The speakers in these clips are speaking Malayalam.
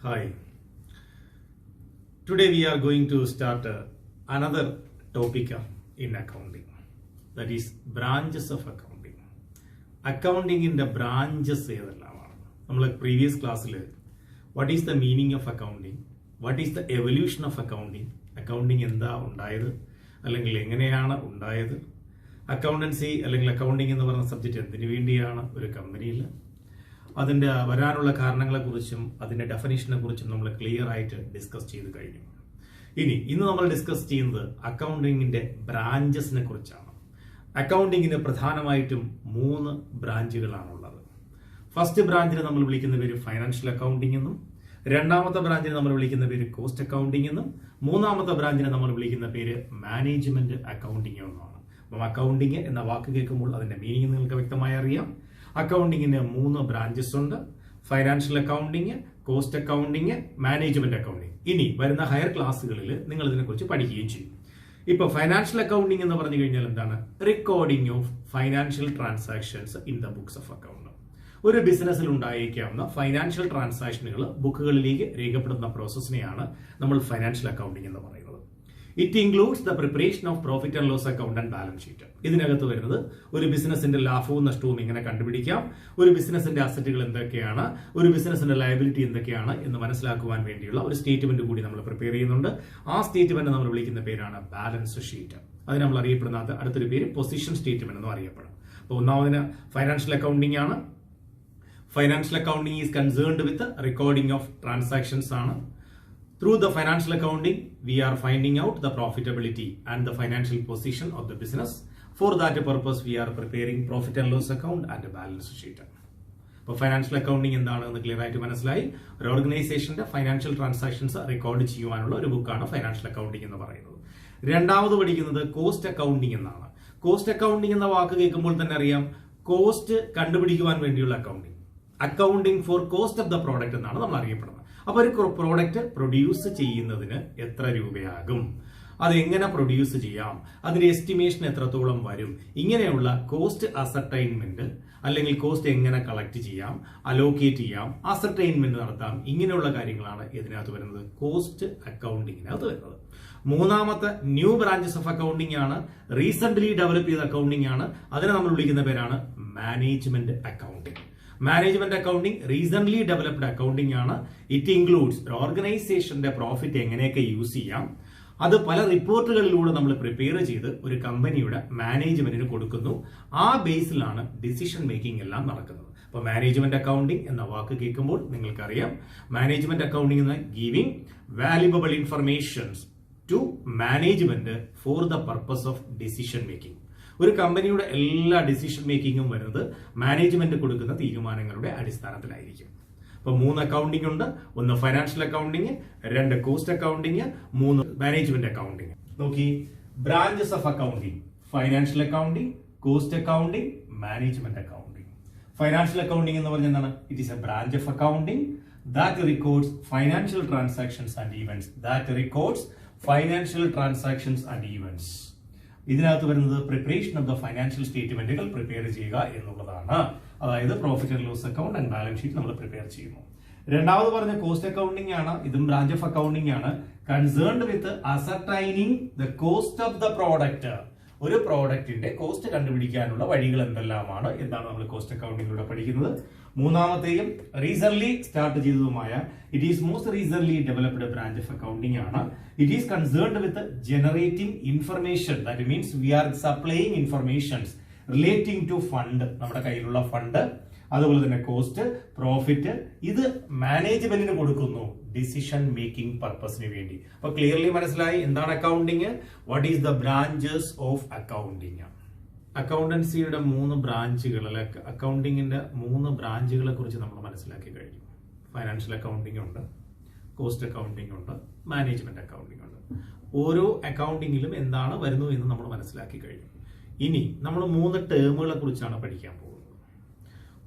Hi. Today we are going to start another topic in accounting. That is branches of accounting. Accounting in the branches ഏതെല്ലാമാണ്? നമ്മൾ previous classൽ what is the meaning of accounting? What is the evolution of accounting? Accounting എന്താ ഉണ്ടായത്? അല്ലെങ്കിൽ എങ്ങനെയാണ് ഉണ്ടായത്? അക്കൗണ്ടൻസി അല്ലെങ്കിൽ അക്കൗണ്ടിംഗ് എന്ന് പറയുന്ന സബ്ജക്റ്റ് എന്തിനു വേണ്ടിയാണ് ഒരു കമ്പനിയിൽ? അതിൻ്റെ വരാനുള്ള കാരണങ്ങളെക്കുറിച്ചും അതിൻ്റെ ഡെഫിനേഷനെ കുറിച്ചും നമ്മൾ ക്ലിയർ ആയിട്ട് ഡിസ്കസ് ചെയ്ത് കഴിഞ്ഞു. ഇന്ന് നമ്മൾ ഡിസ്കസ് ചെയ്യുന്നത് അക്കൗണ്ടിങ്ങിന്റെ ബ്രാഞ്ചസിനെ കുറിച്ചാണ്. അക്കൗണ്ടിങ്ങിന് പ്രധാനമായിട്ടും 3 ബ്രാഞ്ചുകളാണുള്ളത്. ഫസ്റ്റ് ബ്രാഞ്ചിനെ നമ്മൾ വിളിക്കുന്ന പേര് ഫൈനാൻഷ്യൽ അക്കൗണ്ടിംഗ് എന്നും, രണ്ടാമത്തെ ബ്രാഞ്ചിനെ നമ്മൾ വിളിക്കുന്ന പേര് കോസ്റ്റ് അക്കൗണ്ടിംഗ് എന്നും, മൂന്നാമത്തെ ബ്രാഞ്ചിനെ നമ്മൾ വിളിക്കുന്ന പേര് മാനേജ്മെന്റ് അക്കൗണ്ടിംഗ് എന്നുമാണ്. അപ്പം അക്കൗണ്ടിങ് എന്ന വാക്ക് കേൾക്കുമ്പോൾ അതിന്റെ മീനിങ് നിങ്ങൾക്ക് വ്യക്തമായി അറിയാം. അക്കൗണ്ടിങ്ങിന് 3 ബ്രാഞ്ചസ് ഉണ്ട്: financial accounting, cost accounting, management accounting. ഇനി വരുന്ന ഹയർ ക്ലാസ്സുകളിൽ നിങ്ങൾ ഇതിനെക്കുറിച്ച് പഠിക്കുകയും ചെയ്യും. ഇപ്പൊ ഫൈനാൻഷ്യൽ അക്കൗണ്ടിങ് എന്ന് പറഞ്ഞു കഴിഞ്ഞാൽ എന്താണ്? Recording of financial transactions in the books of account. ഒരു ബിസിനസ്സിൽ ഉണ്ടായേക്കാവുന്ന ഫൈനാൻഷ്യൽ ട്രാൻസാക്ഷനുകൾ ബുക്കുകളിലേക്ക് രേഖപ്പെടുത്തുന്ന പ്രോസസ്സിനെയാണ് നമ്മൾ ഫൈനാൻഷ്യൽ അക്കൗണ്ടിംഗ് എന്ന് പറയുന്നത്. It includes the preparation of profit and loss account and balance sheet. ഇതിനകത്ത് വരുന്നത് ഒരു ബിസിനസിന്റെ ലാഭവും നഷ്ടവും എങ്ങനെ കണ്ടുപിടിക്കാം, ഒരു ബിസിനസിന്റെ അസറ്റുകൾ എന്തൊക്കെയാണ്, ഒരു ബിസിനസിന്റെ ലയബിലിറ്റി എന്തൊക്കെയാണ് എന്ന് മനസ്സിലാക്കുവാൻ വേണ്ടിയുള്ള ഒരു സ്റ്റേറ്റ്മെന്റ് കൂടി നമ്മൾ പ്രിപ്പയർ ചെയ്യുന്നുണ്ട്. ആ സ്റ്റേറ്റ്മെന്റ് നമ്മൾ വിളിക്കുന്ന പേരാണ് ബാലൻസ് ഷീറ്റ്. അത് നമ്മൾ അറിയപ്പെടുന്ന അടുത്തൊരു പേര് പൊസിഷൻ സ്റ്റേറ്റ്മെന്റ് എന്നും അറിയപ്പെടും. അപ്പോൾ ഒന്നാമതിന് ഫൈനാൻഷ്യൽ അക്കൗണ്ടിംഗ് ആണ്. Financial accounting is concerned with recording of transactions ആണ്. Through the financial accounting, we are finding out the profitability and the financial position of the business. For that purpose, we are preparing profit and loss account and a balance sheet. അപ്പോൾ ഫൈനാൻഷ്യൽ അക്കൗണ്ടിംഗ് എന്താണെന്ന് ക്ലിയർ ആയിട്ട് മനസ്സിലായി. ഒരു ഓർഗനൈസേഷന്റെ ഫൈനാൻഷ്യൽ ട്രാൻസാക്ഷൻസ് റെക്കോർഡ് ചെയ്യുവാനുള്ള ഒരു ബുക്കാണ് ഫൈനാൻഷ്യൽ അക്കൗണ്ടിംഗ് എന്ന് പറയുന്നത്. രണ്ടാമത് പഠിക്കുന്നത് കോസ്റ്റ് അക്കൗണ്ടിംഗ് എന്നാണ്. കോസ്റ്റ് അക്കൗണ്ടിംഗ് എന്ന വാക്ക് കേൾക്കുമ്പോൾ തന്നെ അറിയാം, കോസ്റ്റ് കണ്ടുപിടിക്കുവാൻ വേണ്ടിയുള്ള accounting. Accounting for cost of the product എന്നാണ് നമ്മൾ അറിയപ്പെടുന്നത്. അപ്പൊ ഒരു പ്രോഡക്റ്റ് പ്രൊഡ്യൂസ് ചെയ്യുന്നതിന് എത്ര രൂപയാകും, അതെങ്ങനെ പ്രൊഡ്യൂസ് ചെയ്യാം, അതിന്റെ എസ്റ്റിമേഷൻ എത്രത്തോളം വരും, ഇങ്ങനെയുള്ള കോസ്റ്റ് അസർടൈൻമെന്റ് അല്ലെങ്കിൽ കോസ്റ്റ് എങ്ങനെ കളക്ട് ചെയ്യാം, അലോക്കേറ്റ് ചെയ്യാം, അസർടൈൻമെന്റ് നടത്താം, ഇങ്ങനെയുള്ള കാര്യങ്ങളാണ് ഇതിനകത്ത് വരുന്നത്, കോസ്റ്റ് അക്കൗണ്ടിങ്ങിനകത്ത് വരുന്നത്. മൂന്നാമത്തെ ന്യൂ ബ്രാഞ്ചസ് ഓഫ് അക്കൗണ്ടിംഗ് ആണ്, റീസെന്റ്ലി ഡെവലപ്പ് ചെയ്ത അക്കൗണ്ടിംഗ് ആണ്. അതിനെ നമ്മൾ വിളിക്കുന്ന പേരാണ് management accounting. Management accounting recently developed accounting ആണ്. ഇറ്റ് ഇൻക്ലൂഡ്സ് ഓർഗനൈസേഷന്റെ പ്രോഫിറ്റ് എങ്ങനെയൊക്കെ യൂസ് ചെയ്യാം, അത് പല റിപ്പോർട്ടുകളിലൂടെ നമ്മൾ പ്രിപ്പയർ ചെയ്ത് ഒരു കമ്പനിയുടെ മാനേജ്മെന്റിന് കൊടുക്കുന്നു. ആ ബേസിലാണ് ഡിസിഷൻ മേക്കിംഗ് എല്ലാം നടക്കുന്നത്. അപ്പൊ മാനേജ്മെന്റ് അക്കൗണ്ടിംഗ് എന്ന വാക്ക് കേൾക്കുമ്പോൾ നിങ്ങൾക്കറിയാം, മാനേജ്മെന്റ് അക്കൗണ്ടിംഗ് എന്ന giving valuable informations to management for the purpose of decision making. ഒരു കമ്പനിയുടെ എല്ലാ ഡിസിഷൻ മേക്കിങ്ങും വരുന്നത് മാനേജ്മെന്റ് കൊടുക്കുന്ന തീരുമാനങ്ങളുടെ അടിസ്ഥാനത്തിലായിരിക്കും. അപ്പൊ 3 അക്കൗണ്ടിംഗ് ഉണ്ട്. 1 financial accounting, 2 cost accounting, 3 management accounting. നോക്കി, branches of accounting: financial accounting, cost accounting, management accounting. Financial accounting എന്ന് പറഞ്ഞാൽ എന്താണ്? It is a branch of accounting that records financial transactions and events. ഇതിനകത്ത് വരുന്നത് പ്രിപ്പറേഷൻ ഓഫ് ദ ഫൈനാൻഷ്യൽ സ്റ്റേറ്റ്മെന്റുകൾ പ്രിപ്പയർ ചെയ്യുക എന്നുള്ളതാണ്. അതായത് profit and loss account and balance sheet നമ്മൾ പ്രിപ്പയർ ചെയ്യുന്നു. രണ്ടാമത് പറഞ്ഞ കോസ്റ്റ് അക്കൗണ്ടിംഗ് ആണ്. ഇതും ബ്രാഞ്ച് ഓഫ് അക്കൗണ്ടിംഗ് ആണ്. Concerned with ascertaining the cost of the product. ഒരു പ്രോഡക്റ്റിന്റെ കോസ്റ്റ് കണ്ടുപിടിക്കാനുള്ള വഴികൾ എന്തെല്ലാമാണ് എന്നാണ് നമ്മൾ കോസ്റ്റ് അക്കൗണ്ടിങ്ങിലൂടെ പഠിക്കുന്നത്. മൂന്നാമത്തെയും റീസെന്റ്ലി സ്റ്റാർട്ട് ചെയ്തതുമായ it is most recently developed branch of accounting ആണ്. It is concerned with generating information. That means we are supplying informations relating to fund, നമ്മുടെ കയ്യിലുള്ള ഫണ്ട്, അതുപോലെ തന്നെ കോസ്റ്റ്, പ്രോഫിറ്റ്, ഇത് മാനേജ്മെന്റിന് കൊടുക്കുന്നു ഡിസിഷൻ മേക്കിംഗ് പർപ്പസിന് വേണ്ടി. അപ്പൊ ക്ലിയർലി മനസ്സിലായി എന്താണ് accounting, what is the branches of accounting. അക്കൗണ്ടൻസിയുടെ 3 ബ്രാഞ്ചുകൾ, അക്കൗണ്ടിങ്ങിന്റെ 3 ബ്രാഞ്ചുകളെ കുറിച്ച് നമ്മൾ മനസ്സിലാക്കി കഴിഞ്ഞു. ഫൈനാൻഷ്യൽ അക്കൗണ്ടിംഗ് ഉണ്ട്, കോസ്റ്റ് അക്കൗണ്ടിംഗ് ഉണ്ട്, മാനേജ്മെന്റ് അക്കൗണ്ടിംഗ് ഉണ്ട്. ഓരോ അക്കൗണ്ടിങ്ങിലും എന്താണ് വരുന്നു എന്ന് നമ്മൾ മനസ്സിലാക്കി കഴിഞ്ഞു. ഇനി നമ്മൾ 3 ടേമുകളെ കുറിച്ചാണ് പഠിക്കാൻ പോകുന്നത്.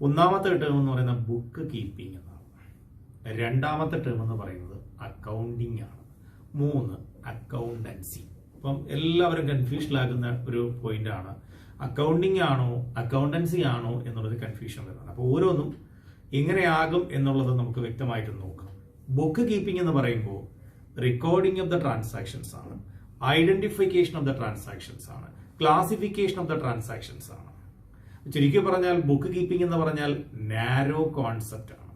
ഒന്നാമത്തെ ടേം എന്ന് പറയുന്നത് ബുക്ക് കീപ്പിംഗ് എന്നാണ്. രണ്ടാമത്തെ ടേം എന്ന് പറയുന്നത് അക്കൗണ്ടിംഗ് ആണ്. 3 അക്കൗണ്ടൻസി. അപ്പം എല്ലാവരും കൺഫ്യൂഷനിലാകുന്ന ഒരു പോയിന്റ് ആണ്, അക്കൗണ്ടിംഗ് ആണോ അക്കൗണ്ടൻസി ആണോ എന്നുള്ളത് കൺഫ്യൂഷൻ വരുന്നത്. അപ്പോൾ ഓരോന്നും എങ്ങനെയാകും എന്നുള്ളത് നമുക്ക് വ്യക്തമായിട്ട് നോക്കാം. ബുക്ക് കീപ്പിംഗ് എന്ന് പറയുമ്പോൾ റെക്കോർഡിംഗ് ഓഫ് ദ ട്രാൻസാക്ഷൻസ് ആണ്, ഐഡന്റിഫിക്കേഷൻ ഓഫ് ദ ട്രാൻസാക്ഷൻസ് ആണ്, ക്ലാസിഫിക്കേഷൻ ഓഫ് ദ ട്രാൻസാക്ഷൻസ് ആണ്. ചുരുക്കി പറഞ്ഞാൽ ബുക്ക് കീപ്പിംഗ് എന്ന് പറഞ്ഞാൽ നാരോ കോൺസെപ്റ്റ് ആണ്.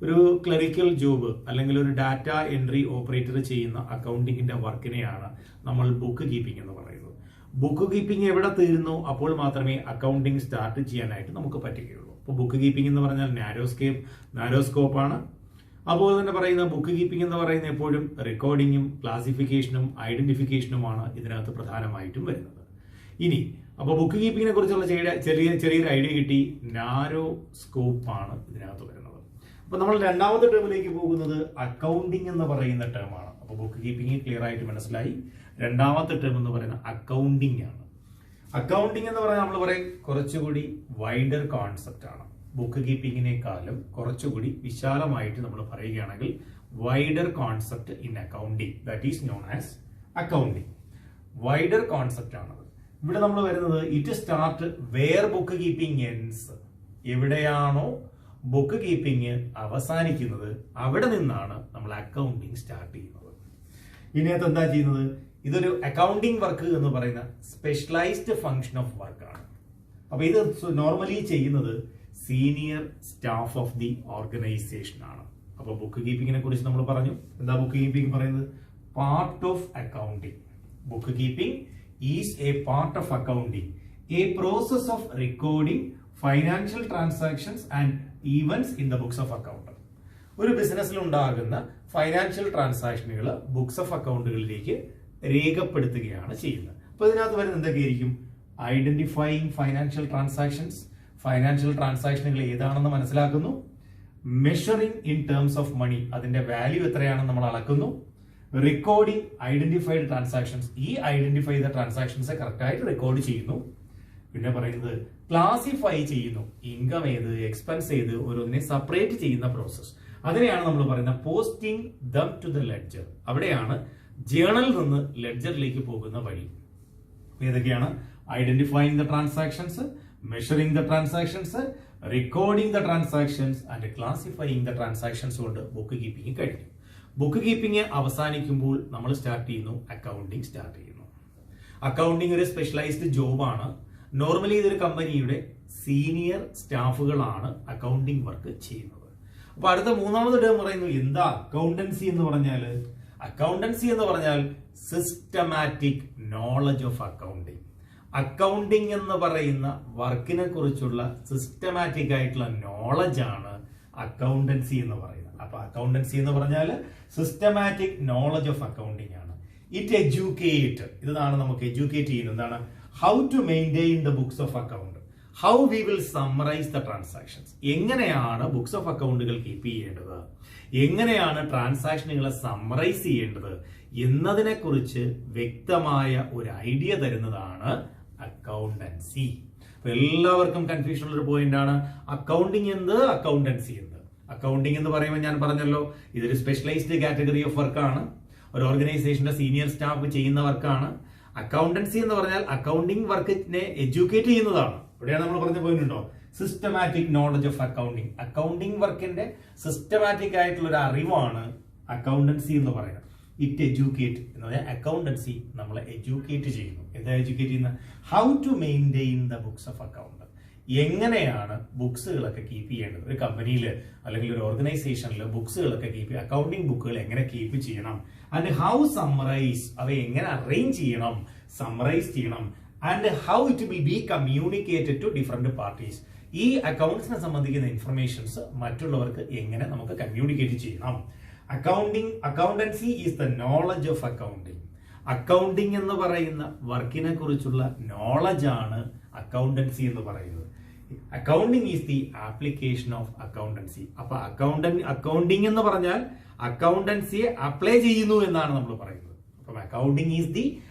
ഒരു ക്ലറിക്കൽ ജോബ് അല്ലെങ്കിൽ ഒരു ഡാറ്റ എൻട്രി ഓപ്പറേറ്റർ ചെയ്യുന്ന അക്കൗണ്ടിങ്ങിന്റെ വർക്കിനെയാണ് നമ്മൾ ബുക്ക് കീപ്പിംഗ് എന്ന് പറയുന്നത്. ബുക്ക് കീപ്പിംഗ് എവിടെ തീരുന്നു അപ്പോൾ മാത്രമേ അക്കൗണ്ടിങ് സ്റ്റാർട്ട് ചെയ്യാനായിട്ട് നമുക്ക് പറ്റുകയുള്ളൂ. അപ്പോൾ ബുക്ക് കീപ്പിംഗ് എന്ന് പറഞ്ഞാൽ നാരോ സ്കോപ്പ് ആണ്. അതുപോലെ തന്നെ പറയുന്ന ബുക്ക് കീപ്പിംഗ് എന്ന് പറയുന്ന എപ്പോഴും റെക്കോർഡിങ്ങും ക്ലാസിഫിക്കേഷനും ഐഡന്റിഫിക്കേഷനുമാണ് ഇതിനകത്ത് പ്രധാനമായിട്ടും വരുന്നത്. ഇനി അപ്പോൾ ബുക്ക് കീപ്പിങ്ങിനെ കുറിച്ചുള്ള ചെറിയൊരു ഐഡിയ കിട്ടി. നാരോ സ്കോപ്പ് ആണ് ഇതിനകത്ത് വരുന്നത്. അപ്പൊ നമ്മൾ രണ്ടാമത്തെ ടേമിലേക്ക് പോകുന്നത് അക്കൗണ്ടിങ് എന്ന് പറയുന്ന ടേമാണ്. അപ്പൊ ബുക്ക് കീപ്പിംഗ് ക്ലിയർ ആയിട്ട് മനസ്സിലായി. രണ്ടാമത്തെ ടേം എന്ന് പറയുന്ന അക്കൗണ്ടിങ് ആണ്. അക്കൗണ്ടിങ് എന്ന് പറഞ്ഞാൽ നമ്മൾ പറയും കുറച്ചുകൂടി വൈഡർ കോൺസെപ്റ്റ് ആണ്. ബുക്ക് കീപ്പിങ്ങിനേക്കാളും കുറച്ചുകൂടി വിശാലമായിട്ട് നമ്മൾ പറയുകയാണെങ്കിൽ wider concept in accounting, that is known as accounting. Wider concept ആണത്. ഇവിടെ നമ്മൾ വരുന്നത് it start where book keeping ends. എവിടെയാണോ ബുക്ക് കീപ്പിംഗ് അവസാനിക്കുന്നത് അവിടെ നിന്നാണ് നമ്മൾ അക്കൗണ്ടിങ് സ്റ്റാർട്ട് ചെയ്യുന്നത്. ഇതിനകത്ത് എന്താ ചെയ്യുന്നത്? ഇതൊരു അക്കൗണ്ടിങ് വർക്ക് എന്ന് പറയുന്ന സ്പെഷ്യലൈസ്ഡ് ഫംഗ്ഷൻ ഓഫ് വർക്കാണ്. അപ്പൊ ഇത് നോർമലി ചെയ്യുന്നത് senior staff of the organisation ആണ്. അപ്പൊ ബുക്ക് കീപ്പിങ്ങിനെ കുറിച്ച് നമ്മൾ പറഞ്ഞു. എന്താ ബുക്ക് കീപ്പിംഗ് പറയുന്നത്? Part of accounting. Book keeping is A part of accounting, A process of recording financial transactions and events in the books of account. ഒരു ബിസിനസ്സിൽ ഉണ്ടാകുന്ന ഫൈനാൻഷ്യൽ ട്രാൻസാക്ഷനുകൾ ബുക്സ് ഓഫ് അക്കൗണ്ടുകളിലേക്ക് രേഖപ്പെടുത്തുകയാണ് ചെയ്യുന്നത്. അപ്പൊ ഇതിനകത്ത് വരുന്ന എന്തൊക്കെയായിരിക്കും? ഐഡന്റിഫൈയിങ് ഫൈനാൻഷ്യൽ ട്രാൻസാക്ഷൻസ്, ഫൈനാൻഷ്യൽ ട്രാൻസാക്ഷനുകൾ ഏതാണെന്ന് മനസ്സിലാക്കുന്നു. Measuring in terms of money, അതിന്റെ വാല്യൂ എത്രയാണെന്ന് നമ്മൾ അളക്കുന്നു. റെക്കോർഡിംഗ് ഐഡന്റിഫൈഡ് ട്രാൻസാക്ഷൻസ്, ഈ ഐഡന്റിഫൈ ചെയ്ത ട്രാൻസാക്ഷൻസ് കറക്റ്റ് ആയിട്ട് റെക്കോർഡ് ചെയ്യുന്നു. പിന്നെ പറയുന്നത് ക്ലാസിഫൈ ചെയ്യുന്നു. ഇൻകം ഏത്, എക്സ്പെൻസ് ഏത്, ഓരോന്നിനെ സെപ്പറേറ്റ് ചെയ്യുന്ന പ്രോസസ്. അതിനെയാണ് നമ്മൾ പറയുന്നത് posting them to the ledger. അവിടെയാണ് ജേണലിൽ നിന്ന് ലെഡ്ജറിലേക്ക് പോകുന്ന വഴി. ഏതൊക്കെയാണ്? Identifying the transactions, measuring the transactions, recording the transactions and classifying the transactions കൊണ്ട് ബുക്ക് കീപ്പിംഗ് കഴിഞ്ഞു. ബുക്ക് കീപ്പിംഗ് അവസാനിക്കുമ്പോൾ നമ്മൾ സ്റ്റാർട്ട് ചെയ്യുന്നു അക്കൗണ്ടിങ് സ്റ്റാർട്ട് ചെയ്യുന്നു. അക്കൗണ്ടിങ് ഒരു സ്പെഷ്യലൈസ്ഡ് ജോബാണ്. നോർമലി ഇതൊരു കമ്പനിയുടെ സീനിയർ സ്റ്റാഫുകളാണ് അക്കൗണ്ടിങ് വർക്ക് ചെയ്യുന്നത്. അപ്പൊ അടുത്ത മൂന്നാമത് ടേം പറയുന്നു എന്താ അക്കൗണ്ടൻസി എന്ന് പറഞ്ഞാൽ? അക്കൗണ്ടൻസി എന്ന് പറഞ്ഞാൽ systematic knowledge of accounting. Accounting എന്ന് പറയുന്ന വർക്കിനെ കുറിച്ചുള്ള സിസ്റ്റമാറ്റിക് ആയിട്ടുള്ള നോളജ് ആണ് അക്കൗണ്ടൻസി എന്ന് പറയുന്നത്. അപ്പൊ അക്കൗണ്ടൻസി എന്ന് പറഞ്ഞാൽ സിസ്റ്റമാറ്റിക് നോളജ് ഓഫ് അക്കൗണ്ടിങ് ആണ്. ഇറ്റ് എഡ്യൂക്കേറ്റ്, ഇതാണ് നമുക്ക് എഡ്യൂക്കേറ്റ് ചെയ്യുന്നത്. എന്താണ്? How to maintain the books of account, how we will summarise the transactions. എങ്ങനെയാണ് ബുക്സ് ഓഫ് അക്കൗണ്ടുകൾ കീപ്പ് ചെയ്യേണ്ടത്, എങ്ങനെയാണ് ട്രാൻസാക്ഷനുകളെ സമ്മറൈസ് ചെയ്യേണ്ടത് എന്നതിനെ കുറിച്ച് വ്യക്തമായ ഒരു ഐഡിയ തരുന്നതാണ് അക്കൗണ്ടൻസി. അപ്പൊ എല്ലാവർക്കും കൺഫ്യൂഷൻ ഉള്ള ഒരു പോയിന്റ് ആണ് അക്കൗണ്ടിങ് എന്ത്, അക്കൗണ്ടൻസി എന്ത്. അക്കൗണ്ടിങ് എന്ന് പറയുമ്പോൾ ഞാൻ പറഞ്ഞല്ലോ ഇതൊരു സ്പെഷ്യലൈസ്ഡ് കാറ്റഗറി ഓഫ് വർക്കാണ്. ഒരു ഓർഗനൈസേഷന്റെ സീനിയർ സ്റ്റാഫ് ചെയ്യുന്ന വർക്കാണ്. അക്കൗണ്ടൻസി എന്ന് പറഞ്ഞാൽ അക്കൗണ്ടിങ് വർക്കിനെ എഡ്യൂക്കേറ്റ് ചെയ്യുന്നതാണ്. ഇവിടെയാണ് നമ്മൾ പറഞ്ഞ പോയിന്റ് ഉണ്ടോ? Systematic knowledge of accounting. Accounting വർക്കിന്റെ സിസ്റ്റമാറ്റിക് ആയിട്ടുള്ള ഒരു അറിവാണ് അക്കൗണ്ടൻസി എന്ന് പറയുന്നത്. ഇറ്റ് എഡ്യൂക്കേറ്റ് എന്ന് പറഞ്ഞാൽ അക്കൗണ്ടൻസി നമ്മളെ എഡ്യൂക്കേറ്റ് ചെയ്യുന്നു. എന്താ എഡ്യൂക്കേറ്റ് ചെയ്യുന്നത്? How to maintain the books of account. എങ്ങനെയാണ് ബുക്സുകളൊക്കെ കീപ്പ് ചെയ്യേണ്ടത്? ഒരു കമ്പനിയിൽ അല്ലെങ്കിൽ ഒരു ഓർഗനൈസേഷനിൽ ബുക്സുകളൊക്കെ അക്കൗണ്ടിങ് ബുക്കുകൾ എങ്ങനെ കീപ്പ് ചെയ്യണം, ആൻഡ് ഹൗ സമ്മറൈസ്, അവ എങ്ങനെ അറേഞ്ച് ചെയ്യണം, സമ്മറൈസ് ചെയ്യണം, and how it will be communicated to different parties. ഈ അക്കൗണ്ട്സിനെ സംബന്ധിക്കുന്ന ഇൻഫർമേഷൻസ് മറ്റുള്ളവർക്ക് എങ്ങനെ നമുക്ക് കമ്മ്യൂണിക്കേറ്റ് ചെയ്യണം. Accountancy is the knowledge of accounting. Accounting എന്ന് പറയുന്ന വർക്കിനെ കുറിച്ചുള്ള നോളജ് ആണ് അക്കൗണ്ടൻസി എന്ന് പറയുന്നത്. Accounting is the application of accountancy. അപ്പൊ അക്കൗണ്ടിങ് എന്ന് പറഞ്ഞാൽ അക്കൗണ്ടൻസിയെ അപ്ലൈ ചെയ്യുന്നു എന്നാണ് നമ്മൾ പറയുന്നത്. അപ്പം accounting is the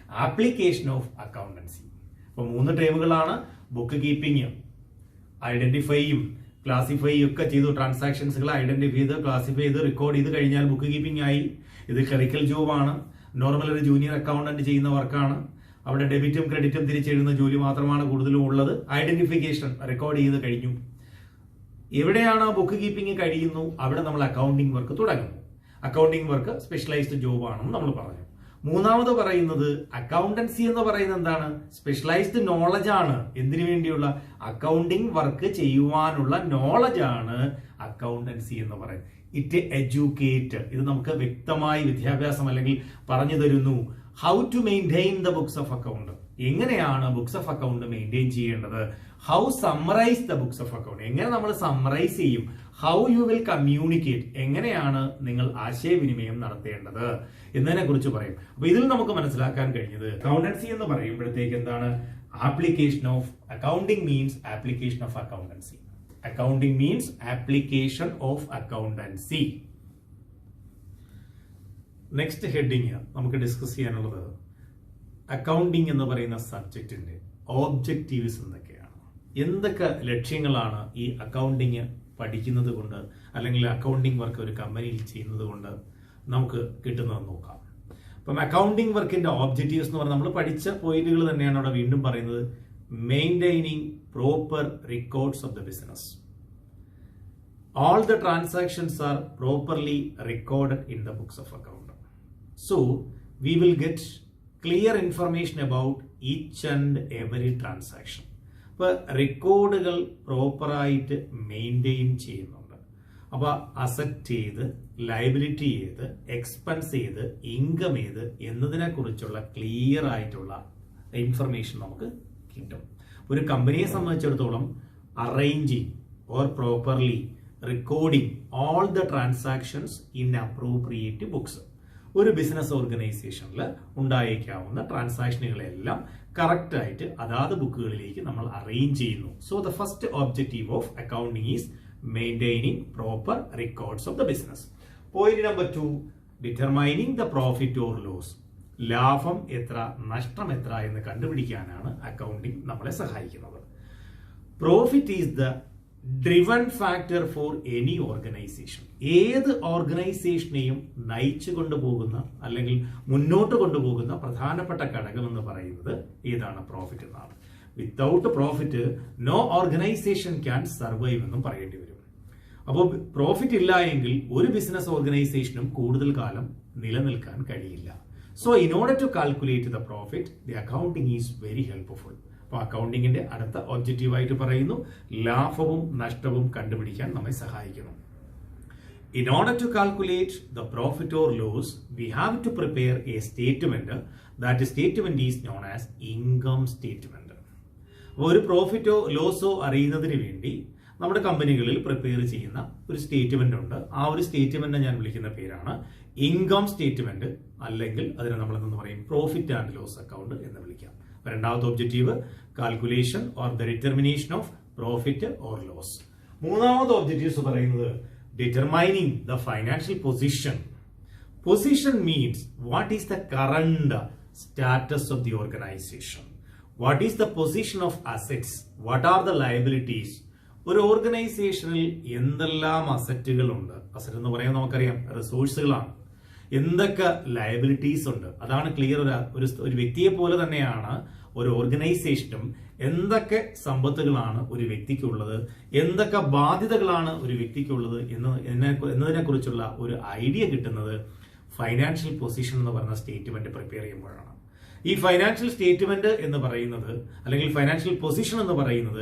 application of accountancy. അപ്പൊ 3 ടേമുകളാണ്. ബുക്ക് കീപ്പിംഗ് ഐഡന്റിഫൈയും ക്ലാസിഫൈയും ഒക്കെ ചെയ്തു. ട്രാൻസാക്ഷൻസുകൾ ഐഡന്റിഫൈ ചെയ്ത് ക്ലാസിഫൈ ചെയ്ത് റെക്കോർഡ് ചെയ്ത് കഴിഞ്ഞാൽ ബുക്ക് കീപ്പിംഗ് ആയി. ഇത് ക്ലറിക്കൽ ജോബാണ്. നോർമൽ ഒരു ജൂനിയർ അക്കൗണ്ടന്റ് ചെയ്യുന്ന വർക്കാണ്. അവിടെ ഡെബിറ്റും ക്രെഡിറ്റും തിരിച്ചെഴുതുന്ന ജോലി മാത്രമാണ് കൂടുതലും ഉള്ളത്. ഐഡന്റിഫിക്കേഷൻ റെക്കോർഡ് ചെയ്ത് കഴിഞ്ഞു. എവിടെയാണ് ബുക്ക് കീപ്പിംഗ് കഴിയുന്നു അവിടെ നമ്മൾ അക്കൗണ്ടിംഗ് വർക്ക് തുടങ്ങുന്നു. അക്കൗണ്ടിംഗ് വർക്ക് സ്പെഷ്യലൈസ്ഡ് ജോബ് ആണെന്ന് നമ്മൾ പറഞ്ഞു. മൂന്നാമത് പറയുന്നത് അക്കൗണ്ടൻസി എന്ന് പറയുന്നത് എന്താണ്? സ്പെഷ്യലൈസ്ഡ് നോളജ് ആണ്. എന്തിനു വേണ്ടിയുള്ള? അക്കൗണ്ടിംഗ് വർക്ക് ചെയ്യുവാനുള്ള നോളജ് ആണ് അക്കൗണ്ടൻസി എന്ന് പറയുന്നത്. ഇറ്റ് എഡ്യൂക്കേറ്റ്, ഇത് നമുക്ക് വ്യക്തമായി വിദ്യാഭ്യാസം അല്ലെങ്കിൽ പറഞ്ഞു തരുന്നു. How to maintain the books of account, എങ്ങനെയാണ് ബുക്സ് ഓഫ് അക്കൗണ്ട് മെയിൻറ്റെയിൻ ചെയ്യേണ്ടത്. How summarise the books of account, എങ്ങനെ നമ്മൾ സമ്മറൈസ് ചെയ്യും. ഹൗ യു വിൽ കമ്മ്യൂണിക്കേറ്റ്, എങ്ങനെയാണ് നിങ്ങൾ ആശയവിനിമയം നടത്തേണ്ടത് എന്നതിനെ കുറിച്ച് പറയും. അപ്പൊ ഇതിൽ നമുക്ക് മനസ്സിലാക്കാൻ കഴിഞ്ഞത് അക്കൗണ്ടൻസി എന്ന് പറയുമ്പോഴത്തേക്ക് എന്താണ്? Application of accounting means application of accountancy. Accounting means application of accountancy. Next heading നമുക്ക് ഡിസ്കസ് ചെയ്യാനുള്ളത് അക്കൗണ്ടിംഗ് എന്ന് പറയുന്ന സബ്ജക്റ്റിന്റെ ഓബ്ജക്റ്റീവ്സ് എന്തൊക്കെയാണ്, എന്തൊക്കെ ലക്ഷ്യങ്ങളാണ് ഈ അക്കൗണ്ടിങ് പഠിക്കുന്നത് കൊണ്ട് അല്ലെങ്കിൽ അക്കൗണ്ടിംഗ് വർക്ക് ഒരു കമ്പനിയിൽ ചെയ്യുന്നത് കൊണ്ട് നമുക്ക് കിട്ടുന്നത് നോക്കാം. അപ്പം അക്കൗണ്ടിംഗ് വർക്കിന്റെ ഓബ്ജക്റ്റീവ്സ് എന്ന് പറഞ്ഞാൽ നമ്മൾ പഠിച്ച പോയിന്റുകൾ തന്നെയാണ് അവിടെ വീണ്ടും പറയുന്നത്. Maintaining proper records of the business. All the transactions are properly recorded in the books of account. So we will get clear information about each and every transaction. അപ്പോൾ റെക്കോർഡുകൾ പ്രോപ്പറായിട്ട് മെയിൻറ്റെയിൻ ചെയ്യുന്നുണ്ട്. അപ്പോൾ അസറ്റ് ഏത്, ലയബിലിറ്റി ഏത്, എക്സ്പെൻസ് ഏത്, ഇൻകം ഏത് എന്നതിനെ കുറിച്ചുള്ള ക്ലിയർ ആയിട്ടുള്ള ഇൻഫർമേഷൻ നമുക്ക് കിട്ടും. ഒരു കമ്പനിയെ സംബന്ധിച്ചിടത്തോളം arranging or properly recording all the transactions in appropriate books. ഒരു ബിസിനസ് ഓർഗനൈസേഷനിൽ ഉണ്ടായേക്കാവുന്ന ട്രാൻസാക്ഷനുകളെല്ലാം കറക്റ്റ് ആയിട്ട് അതാത് ബുക്കുകളിലേക്ക് നമ്മൾ അറേഞ്ച് ചെയ്യുന്നു. So the first objective of accounting is maintaining proper records of the business. Point number 2, determining the profit or loss. ലാഭം എത്ര, നഷ്ടം എത്ര എന്ന് കണ്ടുപിടിക്കാനാണ് അക്കൗണ്ടിംഗ് നമ്മളെ സഹായിക്കുന്നത്. Profit is the driven factor for any organisation. ഏത് ഓർഗനൈസേഷനെയും നയിച്ചു കൊണ്ടുപോകുന്ന അല്ലെങ്കിൽ മുന്നോട്ട് കൊണ്ടുപോകുന്ന പ്രധാനപ്പെട്ട ഘടകം എന്ന് പറയുന്നത് ഏതാണ്? പ്രോഫിറ്റ് എന്നാണ്. Without profit no organisation can survive എന്നും പറയേണ്ടി വരും. അപ്പോൾ പ്രോഫിറ്റ് ഇല്ല എങ്കിൽ ഒരു ബിസിനസ് ഓർഗനൈസേഷനും കൂടുതൽ കാലം നിലനിൽക്കാൻ കഴിയില്ല. So in order to calculate the profit the accounting is very helpful. അപ്പോൾ അക്കൗണ്ടിങ്ങിന്റെ അടുത്ത ഒബ്ജക്റ്റീവ് ആയിട്ട് പറയുന്നു ലാഭവും നഷ്ടവും കണ്ടുപിടിക്കാൻ നമ്മെ സഹായിക്കുന്നു. In order to calculate the profit or loss, we have to prepare a statement. That statement is known as income statement. ഒരു പ്രോഫിറ്റോ ലോസോ അറിയുന്നതിന് വേണ്ടി നമ്മുടെ കമ്പനികളിൽ പ്രിപ്പയർ ചെയ്യുന്ന ഒരു സ്റ്റേറ്റ്മെന്റ് ഉണ്ട്. ആ ഒരു സ്റ്റേറ്റ്മെന്റ് ഞാൻ വിളിക്കുന്ന പേരാണ് ഇൻകം സ്റ്റേറ്റ്മെന്റ്, അല്ലെങ്കിൽ അതിനെ നമ്മൾ എന്ന് പറയും പ്രോഫിറ്റ് ആൻഡ് ലോസ് അക്കൗണ്ട് എന്ന് വിളിക്കാം. രണ്ടാമത്തെ objective calculation or the determination of profit or loss. മൂന്നാമത്തെ ഒബ്ജക്റ്റീവ്സ് പറയുന്നത് determining the financial position. Position means what is the current status of the organisation, what is the position of assets, what are the liabilities. ഒരു ഓർഗനൈസേഷനിൽ എന്തെല്ലാം അസറ്റുകൾ ഉണ്ട്, അസറ്റ് എന്ന് പറയുമ്പോൾ നമുക്കറിയാം റിസോഴ്സുകളാണ്, എന്തൊക്കെ ലയബിലിറ്റീസ് ഉണ്ട്. അതാണ് ക്ലിയർ. ഒരു വ്യക്തിയെ പോലെ തന്നെയാണ് ഒരു ഓർഗനൈസേഷനും എന്തൊക്കെ സമ്പത്തുകളാണ് ഒരു വ്യക്തിക്കുള്ളത്, എന്തൊക്കെ ബാധ്യതകളാണ് ഒരു വ്യക്തിക്കുള്ളത് എന്നതിനെ കുറിച്ചുള്ള ഒരു ഐഡിയ കിട്ടുന്നത് ഫൈനാൻഷ്യൽ പൊസിഷൻ എന്ന് പറയുന്ന സ്റ്റേറ്റ്മെന്റ് പ്രിപ്പയർ ചെയ്യുമ്പോഴാണ്. ഈ ഫൈനാൻഷ്യൽ സ്റ്റേറ്റ്മെന്റ് എന്ന് പറയുന്നത് അല്ലെങ്കിൽ ഫൈനാൻഷ്യൽ പൊസിഷൻ എന്ന് പറയുന്നത്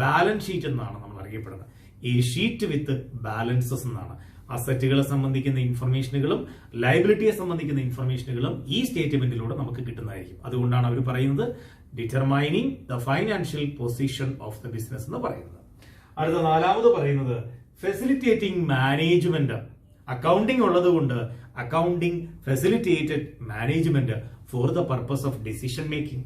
ബാലൻസ് ഷീറ്റ് എന്നാണ് നമ്മൾ അറിയപ്പെടുന്നത്. ഈ ഷീറ്റ് വിത്ത് ബാലൻസസ് എന്നാണ്. അസറ്റുകളെ സംബന്ധിക്കുന്ന ഇൻഫർമേഷനുകളും ലയബിലിറ്റിയെ സംബന്ധിക്കുന്ന ഇൻഫർമേഷനുകളും ഈ സ്റ്റേറ്റ്മെന്റിലൂടെ നമുക്ക് കിട്ടുന്നതായിരിക്കും. അതുകൊണ്ടാണ് അവർ പറയുന്നത് determining the financial position of the business എന്ന് പറയുന്നത്. അടുത്ത നാലാമത് പറയുന്നത് ഫെസിലിറ്റേറ്റിംഗ് മാനേജ്മെന്റ്. അക്കൗണ്ടിംഗ് ഉള്ളത് കൊണ്ട് accounting facilitated management for the purpose of decision making,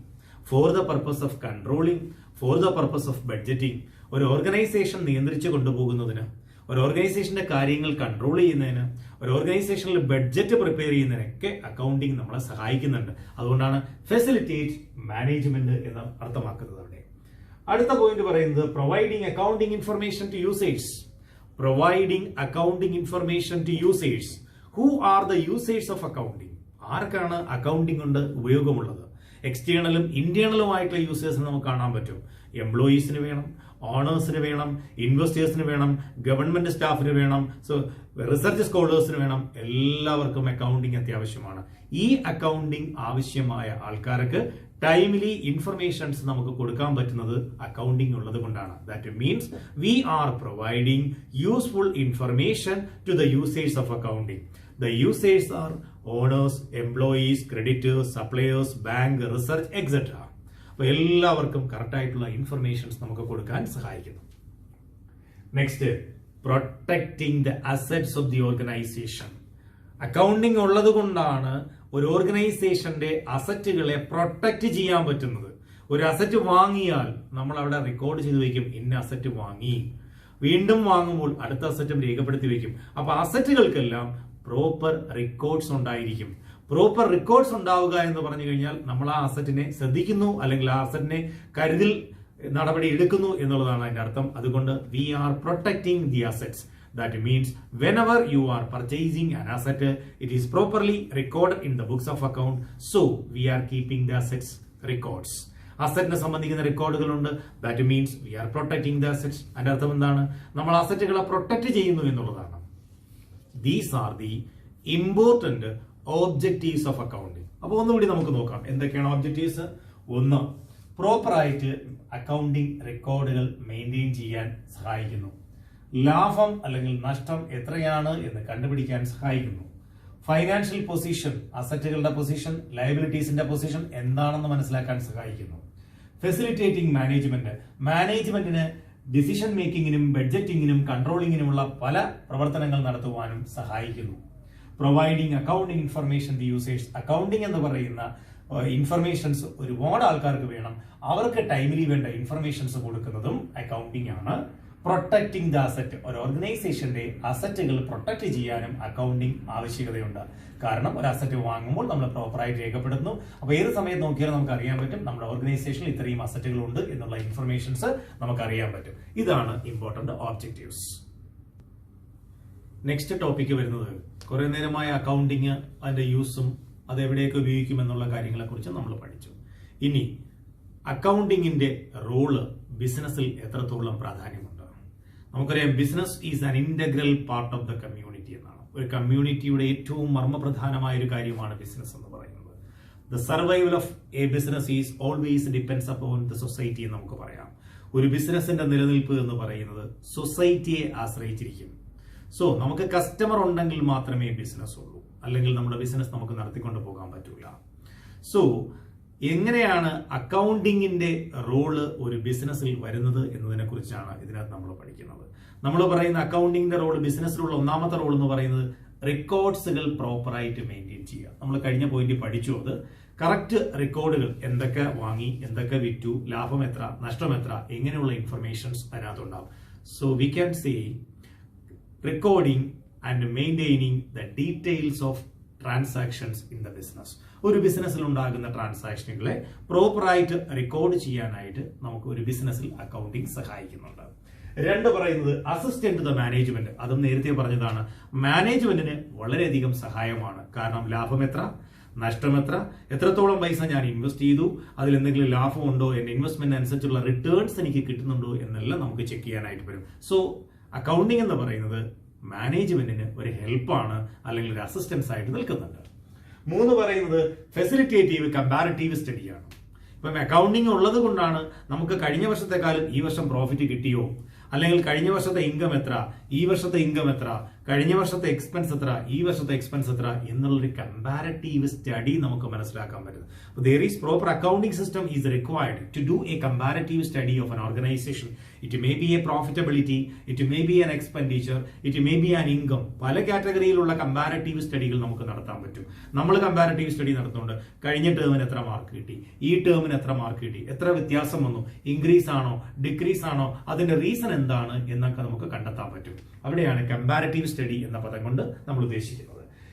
four the purpose of controlling, four the purpose of budgeting. ഒരു ഓർഗനൈസേഷൻ നിയന്ത്രിച്ചു കൊണ്ടുപോകുന്നതിന്, ഒരു ഓർഗനൈസേഷന്റെ കാര്യങ്ങൾ കൺട്രോൾ ചെയ്യുന്നതിന്, ഒരു ഓർഗനൈസേഷനിൽ ബഡ്ജറ്റ് പ്രിപ്പയർ ചെയ്യുന്നതിനൊക്കെ അക്കൗണ്ടിംഗ് നമ്മളെ സഹായിക്കുന്നുണ്ട്. അതുകൊണ്ടാണ് ഫെസിലിറ്റേറ്റ് മാനേജ്മെന്റ് എന്ന് അർത്ഥമാക്കുന്നത് അവിടെ. അടുത്ത പോയിന്റ് പറയുന്നത് providing accounting information to users. Providing accounting information to users. Who are the users of accounting? ആർക്കാണ് അക്കൗണ്ടിംഗ് കൊണ്ട് ഉപയോഗമുള്ളത്? എക്സ്റ്റേണലും ഇന്റേണലുമായിട്ടുള്ള യൂസേഴ്സിന് നമുക്ക് കാണാൻ പറ്റും. എംപ്ലോയീസിന് വേണം, ഓണേഴ്സിന് വേണം, ഇൻവെസ്റ്റേഴ്സിന് വേണം, ഗവൺമെന്റ് സ്റ്റാഫിന് വേണം, റിസർച്ച് സ്കോളേഴ്സിന് വേണം. എല്ലാവർക്കും അക്കൗണ്ടിങ് അത്യാവശ്യമാണ്. ഈ അക്കൗണ്ടിങ് ആവശ്യമായ ആൾക്കാർക്ക് ടൈംലി ഇൻഫർമേഷൻസ് നമുക്ക് കൊടുക്കാൻ പറ്റുന്നത് അക്കൗണ്ടിങ് ഉള്ളത് കൊണ്ടാണ്. That means we are providing useful information to the users of accounting. The users are owners, employees, creditors, suppliers, bank, research, etc. അപ്പോൾ എല്ലാവർക്കും കറക്റ്റ് ആയിട്ടുള്ള ഇൻഫർമേഷൻസ് നമുക്ക് കൊടുക്കാൻ സഹായിക്കുന്നു. Next, protecting the assets of the organisation. Accounting ഉള്ളത് കൊണ്ടാണ് ഒരു ഓർഗനൈസേഷന്റെ അസറ്റുകളെ പ്രൊട്ടക്ട് ചെയ്യാൻ പറ്റുന്നത്. ഒരു അസറ്റ് വാങ്ങിയാൽ നമ്മൾ അവിടെ റെക്കോർഡ് ചെയ്ത് വെക്കും, ഇന്ന അസറ്റ് വാങ്ങി. വീണ്ടും വാങ്ങുമ്പോൾ അടുത്ത അസറ്റും രേഖപ്പെടുത്തി വെക്കും. അപ്പൊ അസറ്റുകൾക്കെല്ലാം പ്രോപ്പർ റെക്കോർഡ്സ് ഉണ്ടായിരിക്കും. പ്രോപ്പർ റെക്കോർഡ്സ് ഉണ്ടാവുക എന്ന് പറഞ്ഞു കഴിഞ്ഞാൽ നമ്മൾ ആ അസറ്റിനെ ശ്രദ്ധിക്കുന്നു, അല്ലെങ്കിൽ ആ അസറ്റിനെ കരുതൽ നടപടി എടുക്കുന്നു എന്നുള്ളതാണ് അതിന്റെ അർത്ഥം. അതുകൊണ്ട് we are protecting the assets. That means whenever you are purchasing an asset, it is properly recorded in the books of account. So we are keeping the assets records. അസറ്റിനെ സംബന്ധിക്കുന്ന റെക്കോർഡുകളുണ്ട്. That means we are protecting the assets. അതിന്റെ അർത്ഥം എന്താണ്? നമ്മൾ അസറ്റുകളെ പ്രൊട്ടക്ട് ചെയ്യുന്നു എന്നുള്ളതാണ്. These are the important objectives of accounting. അപ്പോൾ ഒന്നുകൂടി നമുക്ക് നോക്കാം എന്തൊക്കെയാണ് ഒബ്ജക്റ്റീവ്സ്. ഒന്ന്, പ്രോപ്പർ ആയിട്ട് അക്കൗണ്ടിംഗ് റെക്കോർഡുകൾ മെയിൻറ്റെയിൻ ചെയ്യാൻ സഹായിക്കുന്നു. ലാഭം അല്ലെങ്കിൽ നഷ്ടം എത്രയാണ് എന്ന് കണ്ടുപിടിക്കാൻ സഹായിക്കുന്നു. ഫൈനാൻഷ്യൽ പൊസിഷൻ, അസറ്റുകളുടെ പൊസിഷൻ, ലയബിലിറ്റീസിന്റെ പൊസിഷൻ എന്താണെന്ന് മനസ്സിലാക്കാൻ സഹായിക്കുന്നു. ഫെസിലിറ്റേറ്റിംഗ് മാനേജ്മെന്റിന് ഡിസിഷൻ മേക്കിങ്ങിനും ബഡ്ജറ്റിങ്ങിനും കൺട്രോളിങ്ങിനുമുള്ള പല പ്രവർത്തനങ്ങൾ നടത്തുവാനും സഹായിക്കുന്നു. Providing accounting information the users. Accounting എന്ന് പറയുന്ന ഇൻഫർമേഷൻസ് ഒരുപാട് ആൾക്കാർക്ക് വേണം. അവർക്ക് ടൈമിലി വേണ്ട ഇൻഫർമേഷൻസ് കൊടുക്കുന്നതും അക്കൗണ്ടിംഗ് ആണ്. പ്രൊട്ടക്ടിങ് ദ അസറ്റ്, ഒരു ഓർഗനൈസേഷന്റെ അസറ്റുകൾ പ്രൊട്ടക്ട് ചെയ്യാനും അക്കൗണ്ടിംഗ് ആവശ്യകതയുണ്ട്. കാരണം ഒരു അസറ്റ് വാങ്ങുമ്പോൾ നമ്മൾ പ്രോപ്പറായിട്ട് രേഖപ്പെടുത്തുന്നു. അപ്പോൾ ഏത് സമയത്ത് നോക്കിയാലും നമുക്ക് അറിയാൻ പറ്റും നമ്മുടെ ഓർഗനൈസേഷനിൽ ഇത്രയും അസറ്റുകൾ ഉണ്ട് എന്നുള്ള ഇൻഫർമേഷൻസ് നമുക്ക് അറിയാൻ പറ്റും. ഇതാണ് ഇമ്പോർട്ടന്റ് ഒബ്ജക്റ്റീവ്സ്. നെക്സ്റ്റ് ടോപ്പിക്ക് വരുന്നത് കുറെ നേരമായ അക്കൗണ്ടിങ്, അതിന്റെ യൂസും അത് എവിടെയൊക്കെ ഉപയോഗിക്കും എന്നുള്ള കാര്യങ്ങളെ കുറിച്ച് നമ്മൾ പഠിച്ചു. ഇനി അക്കൗണ്ടിങ്ങിന്റെ റോള് ബിസിനസ്സിൽ എത്രത്തോളം പ്രാധാന്യമുണ്ട്. നമുക്കറിയാം business is an integral part of the community എന്നാണ്. ഒരു കമ്മ്യൂണിറ്റിയുടെ ഏറ്റവും മർമ്മപ്രധാനമായ ഒരു കാര്യമാണ് ബിസിനസ് എന്ന് പറയുന്നത്. The survival of A business is always depends upon the society എന്ന് നമുക്ക് പറയാം. ഒരു ബിസിനസിന്റെ നിലനിൽപ്പ് എന്ന് പറയുന്നത് സൊസൈറ്റിയെ ആശ്രയിച്ചിരിക്കും. സോ നമുക്ക് കസ്റ്റമർ ഉണ്ടെങ്കിൽ മാത്രമേ ബിസിനസ് ഉള്ളൂ, അല്ലെങ്കിൽ നമ്മുടെ ബിസിനസ് നമുക്ക് നടത്തിക്കൊണ്ട് പോകാൻ പറ്റൂല. സോ എങ്ങനെയാണ് അക്കൗണ്ടിങ്ങിന്റെ റോള് ഒരു ബിസിനസ്സിൽ വരുന്നത് എന്നതിനെ കുറിച്ചാണ് ഇതിനകത്ത് നമ്മൾ പഠിക്കുന്നത്. നമ്മൾ പറയുന്ന അക്കൗണ്ടിങ്ങിന്റെ റോള്, ബിസിനസ്സിലുള്ള ഒന്നാമത്തെ റോൾ എന്ന് പറയുന്നത് റെക്കോർഡ്സുകൾ പ്രോപ്പറായിട്ട് മെയിൻറ്റെയിൻ ചെയ്യുക. നമ്മൾ കഴിഞ്ഞ പോയിന്റ് പഠിച്ചു. അത് കറക്റ്റ് റെക്കോർഡുകൾ, എന്തൊക്കെ വാങ്ങി, എന്തൊക്കെ വിറ്റു, ലാഭം എത്ര, നഷ്ടം എത്ര, എങ്ങനെയുള്ള ഇൻഫർമേഷൻസ് അതിനകത്തുണ്ടാവും. So we can say recording and maintaining the details of transactions in the business. ഒരു ബിസിനസ്സിൽ ഉണ്ടാകുന്ന ട്രാൻസാക്ഷനുകളെ പ്രോപ്പറായിട്ട് റെക്കോർഡ് ചെയ്യാനായിട്ട് നമുക്ക് ഒരു ബിസിനസ്സിൽ അക്കൗണ്ടിങ് സഹായിക്കുന്നുണ്ട്. രണ്ട് പറയുന്നത് അസിസ്റ്റന്റ് ദ മാനേജ്മെന്റ്. അതും നേരത്തെ പറഞ്ഞതാണ്. മാനേജ്മെന്റിന് വളരെയധികം സഹായമാണ്. കാരണം ലാഭം എത്ര, നഷ്ടം എത്ര, എത്രത്തോളം പൈസ ഞാൻ ഇൻവെസ്റ്റ് ചെയ്തു, അതിൽ എന്തെങ്കിലും ലാഭം ഉണ്ടോ, എന്റെ ഇൻവെസ്റ്റ്മെന്റ് അനുസരിച്ചുള്ള റിട്ടേൺസ് എനിക്ക് കിട്ടുന്നുണ്ടോ എന്നെല്ലാം നമുക്ക് ചെക്ക് ചെയ്യാനായിട്ട് വരും. സോ അക്കൗണ്ടിംഗ് എന്ന് പറയുന്നത് മാനേജ്മെന്റിന് ഒരു ഹെൽപ്പാണ്, അല്ലെങ്കിൽ ഒരു അസിസ്റ്റൻസ് ആയിട്ട് നിൽക്കുന്നുണ്ട്. മൂന്ന് പറയുന്നത് ഫെസിലിറ്റേറ്റീവ് കമ്പാരിറ്റീവ് സ്റ്റഡിയാണ്. ഇപ്പം അക്കൗണ്ടിങ് ഉള്ളത് കൊണ്ടാണ് നമുക്ക് കഴിഞ്ഞ വർഷത്തെക്കാളും ഈ വർഷം പ്രോഫിറ്റ് കിട്ടിയോ, അല്ലെങ്കിൽ കഴിഞ്ഞ വർഷത്തെ ഇൻകം എത്ര, ഈ വർഷത്തെ ഇൻകം എത്ര, കഴിഞ്ഞ വർഷത്തെ എക്സ്പെൻസ് എത്ര, ഈ വർഷത്തെ എക്സ്പെൻസ് എത്ര എന്നുള്ളൊരു കമ്പാരിറ്റീവ് സ്റ്റഡി നമുക്ക് മനസ്സിലാക്കാൻ പറ്റും. There is proper accounting system is required to do a comparative study of an organization. It may be a profitability, it may be an expenditure, it may be an income. പല കാറ്റഗറിയിലുള്ള കമ്പാരിറ്റീവ് സ്റ്റഡികൾ നമുക്ക് നടത്താൻ പറ്റും. നമ്മൾ കമ്പാരിറ്റീവ് സ്റ്റഡി നടത്തുന്നുണ്ട്. കഴിഞ്ഞ ടേമിന് എത്ര മാർക്ക് കിട്ടി, ഈ ടേമിന് എത്ര മാർക്ക് കിട്ടി, എത്ര വ്യത്യാസം വന്നു, ഇൻക്രീസ് ആണോ ഡിക്രീസ് ആണോ, അതിന്റെ റീസൺ എന്താണ് എന്നൊക്കെ നമുക്ക് കണ്ടെത്താൻ പറ്റും. അവിടെയാണ് കമ്പാരിറ്റീവ് സ്റ്റഡി എന്ന പദം കൊണ്ട് നമ്മൾ ഉദ്ദേശിക്കുന്നത്.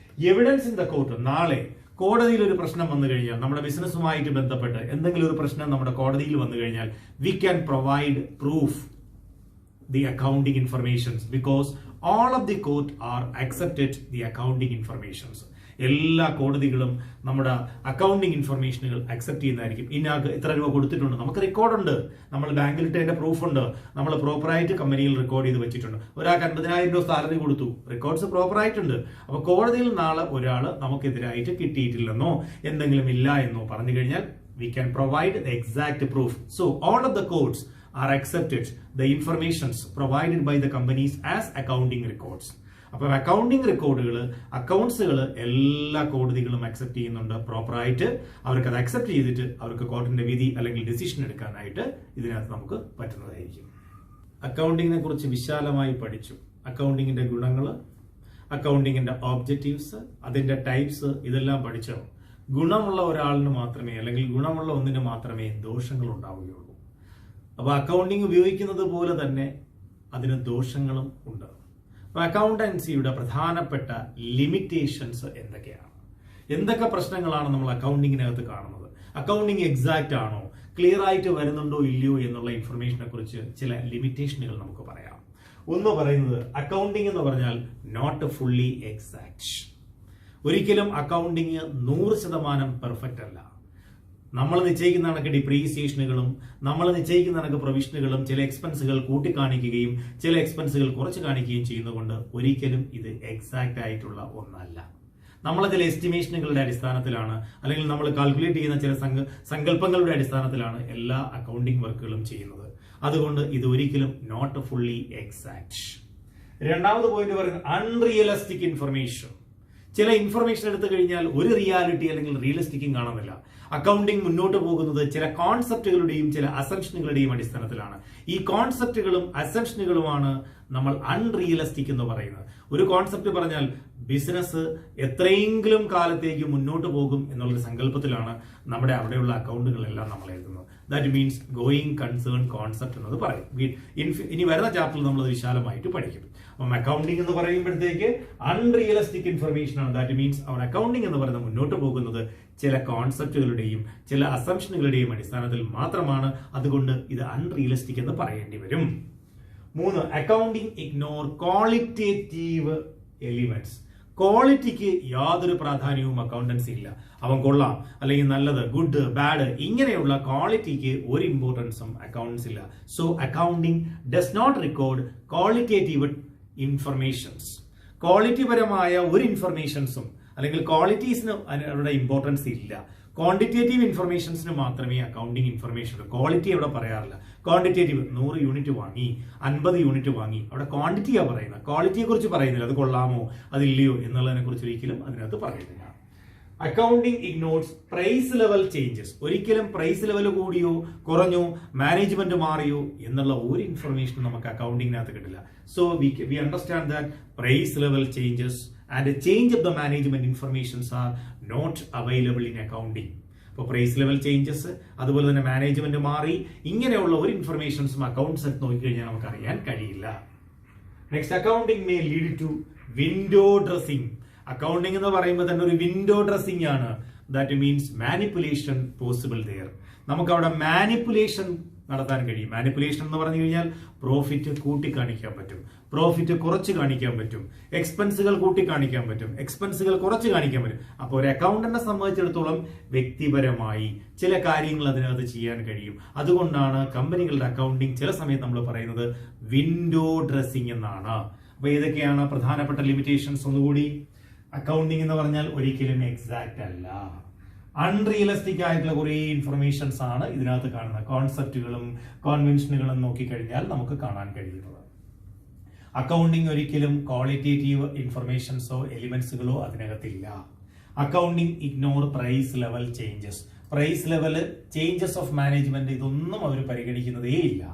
Evidence in the court. നാളെ കോടതിയിൽ ഒരു പ്രശ്നം വന്നു കഴിഞ്ഞാൽ, നമ്മുടെ ബിസിനസ്സുമായിട്ട് ബന്ധപ്പെട്ട് എന്തെങ്കിലും ഒരു പ്രശ്നം നമ്മുടെ കോടതിയിൽ വന്നു കഴിഞ്ഞാൽ, we can provide proof the accounting informations because all of the court are accepted the accounting informations. എല്ലാ കോടതികളും നമ്മുടെ അക്കൗണ്ടിങ് ഇൻഫർമേഷനുകൾ അക്സെപ്റ്റ് ചെയ്യുന്നതായിരിക്കും. ഇന്നാൾക്ക് ഇത്ര രൂപ കൊടുത്തിട്ടുണ്ട്, നമുക്ക് റെക്കോർഡുണ്ട്, നമ്മൾ ബാങ്കിലിട്ടതിന്റെ പ്രൂഫുണ്ട്, നമ്മൾ പ്രോപ്പറായിട്ട് കമ്പനിയിൽ റെക്കോർഡ് ചെയ്ത് വെച്ചിട്ടുണ്ട്. ഒരാൾക്ക് 50,000 രൂപ സാലറി കൊടുത്തു, റെക്കോർഡ്സ് പ്രോപ്പറായിട്ടുണ്ട്. അപ്പൊ കോടതിയിൽ നാളെ ഒരാൾ നമുക്കെതിരായിട്ട് കിട്ടിയിട്ടില്ലെന്നോ എന്തെങ്കിലും ഇല്ല എന്നോ പറഞ്ഞു കഴിഞ്ഞാൽ we can provide the exact proof. So all of the courts are accepted the informations provided by the companies as accounting records. അപ്പോൾ അക്കൗണ്ടിങ് റെക്കോർഡുകൾ, അക്കൗണ്ട്സുകൾ എല്ലാ കോടതികളും അക്സെപ്റ്റ് ചെയ്യുന്നുണ്ട് പ്രോപ്പറായിട്ട്. അവർക്ക് അത് അക്സെപ്റ്റ് ചെയ്തിട്ട് അവർക്ക് കോർട്ടിന്റെ വിധി അല്ലെങ്കിൽ ഡിസിഷൻ എടുക്കാനായിട്ട് ഇതിനകത്ത് നമുക്ക് പറ്റുന്നതായിരിക്കും. അക്കൗണ്ടിങ്ങിനെ കുറിച്ച് വിശാലമായി പഠിച്ചു. അക്കൗണ്ടിങ്ങിന്റെ ഗുണങ്ങൾ, അക്കൗണ്ടിങ്ങിന്റെ ഒബ്ജക്റ്റീവ്സ്, അതിന്റെ ടൈപ്സ്, ഇതെല്ലാം പഠിച്ചോ. ഗുണമുള്ള ഒരാളിന് മാത്രമേ അല്ലെങ്കിൽ ഗുണമുള്ള ഒന്നിന് മാത്രമേ ദോഷങ്ങൾ ഉണ്ടാവുകയുള്ളൂ. അപ്പൊ അക്കൗണ്ടിങ് ഉപയോഗിക്കുന്നത് പോലെ തന്നെ അതിന് ദോഷങ്ങളും ഉണ്ട്. അപ്പൊ അക്കൗണ്ടൻസിയുടെ പ്രധാനപ്പെട്ട ലിമിറ്റേഷൻസ് എന്തൊക്കെയാണ്, എന്തൊക്കെ പ്രശ്നങ്ങളാണ് നമ്മൾ അക്കൗണ്ടിങ്ങിനകത്ത് കാണുന്നത്, അക്കൗണ്ടിങ് എക്സാക്റ്റ് ആണോ, ക്ലിയർ ആയിട്ട് വരുന്നുണ്ടോ ഇല്ലയോ എന്നുള്ള ഇൻഫർമേഷനെ കുറിച്ച് ചില ലിമിറ്റേഷനുകൾ നമുക്ക് പറയാം. ഒന്ന് പറയുന്നത് അക്കൗണ്ടിങ് എന്ന് പറഞ്ഞാൽ നോട്ട് ഫുള്ളി എക്സാക്ട്. ഒരിക്കലും അക്കൗണ്ടിങ് 100% പെർഫെക്റ്റ് അല്ല. നമ്മൾ നിശ്ചയിക്കുന്ന കണക്ക് ഡിപ്രീസിയേഷനുകളും നമ്മൾ നിശ്ചയിക്കുന്ന കണക്ക് പ്രൊവിഷനുകളും ചില എക്സ്പെൻസുകൾ കൂട്ടിക്കാണിക്കുകയും ചില എക്സ്പെൻസുകൾ കുറച്ച് കാണിക്കുകയും ചെയ്യുന്നതുകൊണ്ട് ഒരിക്കലും ഇത് എക്സാക്റ്റ് ആയിട്ടുള്ള ഒന്നല്ല. നമ്മൾ ചില എസ്റ്റിമേഷനുകളുടെ അടിസ്ഥാനത്തിലാണ് അല്ലെങ്കിൽ നമ്മൾ കാൽക്കുലേറ്റ് ചെയ്യുന്ന ചില സങ്കല്പങ്ങളുടെ അടിസ്ഥാനത്തിലാണ് എല്ലാ അക്കൗണ്ടിങ് വർക്കുകളും ചെയ്യുന്നത്. അതുകൊണ്ട് ഇത് ഒരിക്കലും നോട്ട് ഫുള്ളി എക്സാക്ട്. രണ്ടാമത് പോയിന്റ് പറയുന്നത് അൺറിയലിസ്റ്റിക് ഇൻഫർമേഷൻ. ചില ഇൻഫർമേഷൻ എടുത്തു കഴിഞ്ഞാൽ ഒരു റിയാലിറ്റി അല്ലെങ്കിൽ റിയലിസ്റ്റിക്കും കാണുന്നില്ല. അക്കൗണ്ടിങ് മുന്നോട്ട് പോകുന്നത് ചില കോൺസെപ്റ്റുകളുടെയും ചില അസംഷനുകളുടെയും അടിസ്ഥാനത്തിലാണ്. ഈ കോൺസെപ്റ്റുകളും അസംഷനുകളുമാണ് നമ്മൾ അൺറിയലിസ്റ്റിക് എന്ന് പറയുന്നത്. ഒരു കോൺസെപ്റ്റ് പറഞ്ഞാൽ ബിസിനസ് എത്രയെങ്കിലും കാലത്തേക്ക് മുന്നോട്ട് പോകും എന്നുള്ളൊരു സങ്കല്പത്തിലാണ് നമ്മുടെ അവിടെയുള്ള അക്കൗണ്ടുകളെല്ലാം നമ്മൾ എഴുതുന്നത്. That means going concern concept എന്നത് പറയും. ഇനി വരുന്ന ചാപ്റ്ററിൽ നമ്മൾ വിശാലമായിട്ട് പഠിക്കും. അപ്പം അക്കൗണ്ടിങ് എന്ന് പറയുമ്പോഴത്തേക്ക് അൺറിയലിസ്റ്റിക് ഇൻഫർമേഷൻ ആണ്. ദാറ്റ് മീൻസ് അവർ അക്കൗണ്ടിങ് എന്ന് പറയുന്നത് മുന്നോട്ട് പോകുന്നത് ചില കോൺസെപ്റ്റുകളുടെയും ചില അസംഷനുകളുടെയും അടിസ്ഥാനത്തിൽ മാത്രമാണ്. അതുകൊണ്ട് ഇത് അൺറിയലിസ്റ്റിക് എന്ന് പറയേണ്ടി വരും. 3, അക്കൗണ്ടിങ് ഇഗ്നോർ ക്വാളിറ്റേറ്റീവ് എലിമെന്റ്സ്. ക്വാളിറ്റിക്ക് യാതൊരു പ്രാധാന്യവും അക്കൗണ്ടൻസി ഇല്ല. അവൻ കൊള്ളാം അല്ലെങ്കിൽ നല്ലത്, ഗുഡ്, ബാഡ്, ഇങ്ങനെയുള്ള ക്വാളിറ്റിക്ക് ഒരു ഇമ്പോർട്ടൻസും അക്കൗണ്ട്സ് ഇല്ല. So accounting does not record qualitative informations. Quality പരമായ ഒരു ഇൻഫർമേഷൻസും അല്ലെങ്കിൽ ക്വാളിറ്റീസിന് അവരുടെ ഇമ്പോർട്ടൻസ് ഇല്ല. ക്വാണ്ടിറ്റേറ്റീവ് ഇൻഫർമേഷൻസിന് മാത്രമേ അക്കൗണ്ടിങ് ഇൻഫർമേഷൻ ഉള്ളൂ. ക്വാളിറ്റി അവിടെ പറയാറില്ല. ക്വാണ്ടിറ്റേറ്റീവ് 100 യൂണിറ്റ് വാങ്ങി, 50 യൂണിറ്റ് വാങ്ങി, അവിടെ ക്വാണ്ടിറ്റിയാണ് പറയുന്നത്, ക്വാളിറ്റിയെ കുറിച്ച് പറയുന്നില്ല. അത് കൊള്ളാമോ അതില്ലയോ എന്നുള്ളതിനെ കുറിച്ച് ഒരിക്കലും അതിനകത്ത് പറയുന്നില്ല. Accounting ignores price level changes. ഒരിക്കലും പ്രൈസ് ലെവൽ കൂടിയോ കുറഞ്ഞോ മാനേജ്മെന്റ് മാറിയോ എന്നുള്ള ഒരു ഇൻഫർമേഷനും നമുക്ക് അക്കൗണ്ടിങ്ങിനകത്ത് കിട്ടില്ല. So we understand that price level changes and change of the management informations are not available in accounting. അപ്പോൾ പ്രൈസ് ലെവൽ ചേഞ്ചസ്, അതുപോലെ തന്നെ മാനേജ്മെന്റ് മാറി, ഇങ്ങനെയുള്ള ഒരു ഇൻഫർമേഷൻസും അക്കൗണ്ട്സ് എടുത്ത് നോക്കിക്കഴിഞ്ഞാൽ നമുക്ക് അറിയാൻ കഴിയില്ല. Next, accounting may lead to window dressing. Accounting എന്ന് പറയുമ്പോൾ തന്നെ ഒരു വിൻഡോ ഡ്രസ്സിംഗ് ആണ്. That means manipulation possible there. നമുക്ക് അവിടെ മാനിപ്പുലേഷൻ നടത്താൻ കഴിയും. മാനിപ്പുലേഷൻ എന്ന് പറഞ്ഞു കഴിഞ്ഞാൽ പ്രോഫിറ്റ് കൂട്ടി കാണിക്കാൻ പറ്റും, പ്രോഫിറ്റ് കുറച്ച് കാണിക്കാൻ പറ്റും, എക്സ്പെൻസുകൾ കൂട്ടി കാണിക്കാൻ പറ്റും, എക്സ്പെൻസുകൾ കുറച്ച് കാണിക്കാൻ പറ്റും. അപ്പോൾ ഒരു അക്കൗണ്ടന്റിനെ സംബന്ധിച്ചിടത്തോളം വ്യക്തിപരമായി ചില കാര്യങ്ങൾ അതിനകത്ത് ചെയ്യാൻ കഴിയും. അതുകൊണ്ടാണ് കമ്പനികളുടെ അക്കൗണ്ടിങ് ചില സമയത്ത് നമ്മൾ പറയുന്നത് വിൻഡോ ഡ്രസ്സിംഗ് എന്നാണ്. അപ്പൊ ഏതൊക്കെയാണ് പ്രധാനപ്പെട്ട ലിമിറ്റേഷൻസ് ഒന്നുകൂടി? അക്കൗണ്ടിങ് എന്ന് പറഞ്ഞാൽ ഒരിക്കലും എക്സാക്റ്റ് അല്ല. അൺറിയലിസ്റ്റിക് ആയിട്ടുള്ള കുറേ ഇൻഫർമേഷൻസ് ആണ് ഇതിനകത്ത് കാണുന്നത്. കോൺസെപ്റ്റുകളും കോൺവെൻഷനുകളും നോക്കിക്കഴിഞ്ഞാൽ നമുക്ക് കാണാൻ കഴിയുന്നത്. അക്കൗണ്ടിങ് ഒരിക്കലും ക്വാളിറ്റേറ്റീവ് ഇൻഫർമേഷൻസോ എലിമെന്റ്സുകളോ അതിനകത്തില്ല. Accounting ignore price level changes. Price level, changes of management, ഇതൊന്നും അവർ പരിഗണിക്കുന്നതേ ഇല്ല.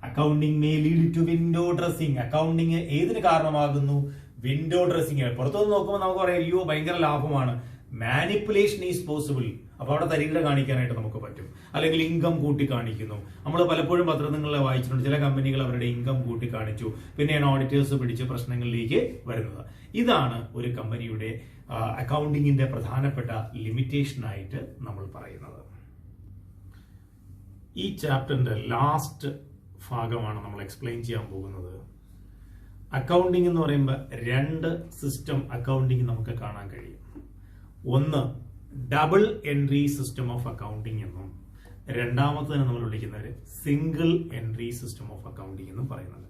Accounting may lead to window dressing. Accounting ഏതിന് കാരണമാകുന്നു? Window dressing. പുറത്തുനിന്ന് നോക്കുമ്പോൾ നമുക്ക് പറയാം അയ്യോ ഭയങ്കര ലാഭമാണ്. Manipulation is possible. അപ്പൊ അവിടെ തരികിട കാണിക്കാനായിട്ട് നമുക്ക് പറ്റും. അല്ലെങ്കിൽ ഇൻകം കൂട്ടി കാണിക്കുന്നു. നമ്മൾ പലപ്പോഴും പത്രങ്ങളിൽ വായിച്ചിട്ടുണ്ട്, ചില കമ്പനികൾ അവരുടെ ഇൻകം കൂട്ടി കാണിച്ചു, പിന്നെയാണ് ഓഡിറ്റേഴ്സ് പിടിച്ച് പ്രശ്നങ്ങളിലേക്ക് വരുന്നത്. ഇതാണ് ഒരു കമ്പനിയുടെ അക്കൗണ്ടിങ്ങിന്റെ പ്രധാനപ്പെട്ട ലിമിറ്റേഷൻ ആയിട്ട് നമ്മൾ പറയുന്നത്. ഈ ചാപ്റ്ററിന്റെ ലാസ്റ്റ് ഭാഗമാണ് നമ്മൾ എക്സ്പ്ലെയിൻ ചെയ്യാൻ പോകുന്നത്. അക്കൗണ്ടിങ് എന്ന് പറയുമ്പോൾ 2 സിസ്റ്റം അക്കൗണ്ടിങ് നമുക്ക് കാണാൻ കഴിയും. ഒന്ന് double entry system of accounting എന്നും രണ്ടാമത്തേന് നമ്മൾ വിളിക്കുന്നത് single entry system of accounting എന്നും പറയുന്നത്.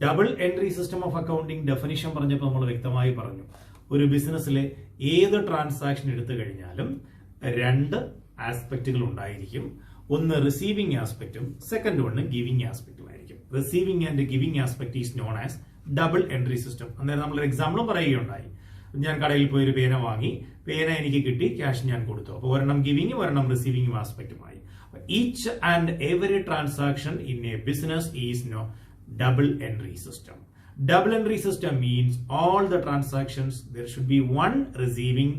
Double entry system of accounting definition പറഞ്ഞപ്പോൾ നമ്മൾ വ്യക്തമായി പറഞ്ഞു, ഒരു ബിസിനസ്സിലെ ഏത് ട്രാൻസാക്ഷൻ എടുത്തു കഴിഞ്ഞാലും രണ്ട് ആസ്പെക്റ്റുകൾ ഉണ്ടായിരിക്കും. ഒന്ന് റിസീവിംഗ് ആസ്പെക്റ്റും സെക്കൻഡ് വണ് ഗിവിംഗ് ആസ്പെക്റ്റും ആയിരിക്കും. Receiving and giving aspect is known as double entry system. അന്നേരം നമ്മളൊരു എക്സാമ്പിളും പറയുകയുണ്ടായി. ഞാൻ കടയിൽ പോയി ഒരു പേന വാങ്ങി, പേന എനിക്ക് കിട്ടി, ക്യാഷ് ഞാൻ കൊടുത്തു. അപ്പോൾ ഒരെണ്ണം ഗിവിംഗ് ഒരെണ്ണം റിസീവിംഗ് ആസ്പെക്റ്റുമായി. Each and every transaction in a business is no double entry system. Double entry system means all the transactions there should be one receiving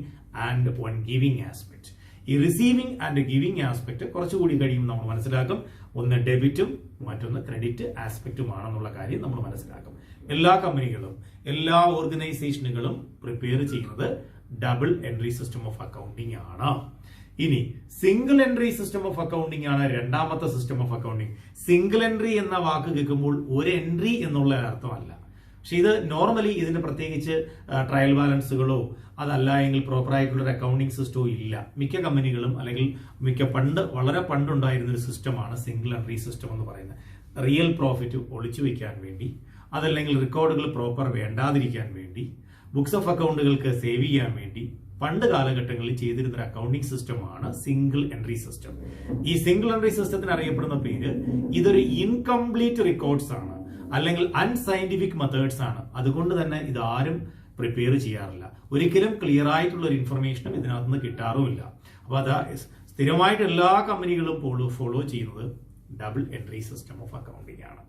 and one giving aspect. ഈ റിസീവിംഗ് ആൻഡ് ഗിവിംഗ് ആസ്പെക്ട് കുറച്ചുകൂടി കഴിയുമ്പോൾ നമ്മൾ മനസ്സിലാക്കും. ഒന്ന് ഡെബിറ്റും മറ്റൊന്ന് ക്രെഡിറ്റ് ആസ്പെക്റ്റുമാണെന്നുള്ള കാര്യം നമ്മൾ മനസ്സിലാക്കും. എല്ലാ കമ്പനികളും എല്ലാ ഓർഗനൈസേഷനുകളും പ്രിപ്പയർ ചെയ്യുന്നത് double entry system of accounting ആണ്. ഇനി single entry system of accounting ആണ് രണ്ടാമത്തെ system of accounting. Single entry എന്ന വാക്ക് കേൾക്കുമ്പോൾ ഒരു എൻട്രി എന്നുള്ള അർത്ഥമല്ല. പക്ഷെ ഇത് നോർമലി ഇതിന് പ്രത്യേകിച്ച് ട്രയൽ ബാലൻസുകളോ അതല്ല എങ്കിൽ പ്രോപ്പർ ആയിട്ടുള്ള ഒരു അക്കൗണ്ടിങ് സിസ്റ്റമോ ഇല്ല. മിക്ക കമ്പനികളും അല്ലെങ്കിൽ വളരെ പണ്ടുണ്ടായിരുന്ന ഒരു സിസ്റ്റമാണ് സിംഗിൾ എൻട്രി സിസ്റ്റം എന്ന് പറയുന്നത്. റിയൽ പ്രോഫിറ്റ് ഒളിച്ചു വെക്കാൻ വേണ്ടി, അതല്ലെങ്കിൽ റെക്കോർഡുകൾ പ്രോപ്പർ വേണ്ടാതിരിക്കാൻ വേണ്ടി, ബുക്സ് ഓഫ് അക്കൗണ്ടുകൾക്ക് സേവ് ചെയ്യാൻ വേണ്ടി പണ്ട് കാലഘട്ടങ്ങളിൽ ചെയ്തിരുന്ന ഒരു അക്കൗണ്ടിംഗ് സിസ്റ്റമാണ് സിംഗിൾ എൻട്രി സിസ്റ്റം. ഈ സിംഗിൾ എൻട്രി സിസ്റ്റത്തിന് അറിയപ്പെടുന്ന പേര് ഇതൊരു ഇൻകംപ്ലീറ്റ് റെക്കോർഡ്സ് ആണ്, അല്ലെങ്കിൽ അൺസയന്റിഫിക് മെത്തേഡ്സ് ആണ്. അതുകൊണ്ട് തന്നെ ഇതാരും പ്രിപ്പയർ ചെയ്യാറില്ല. ഒരിക്കലും ക്ലിയർ ആയിട്ടുള്ള ഒരു ഇൻഫർമേഷനും ഇതിനകത്ത് നിന്ന് കിട്ടാറുമില്ല. അപ്പൊ അതാ സ്ഥിരമായിട്ട് എല്ലാ കമ്പനികളും ഫോളോ ചെയ്യുന്നത് double entry system of accounting ആണ്.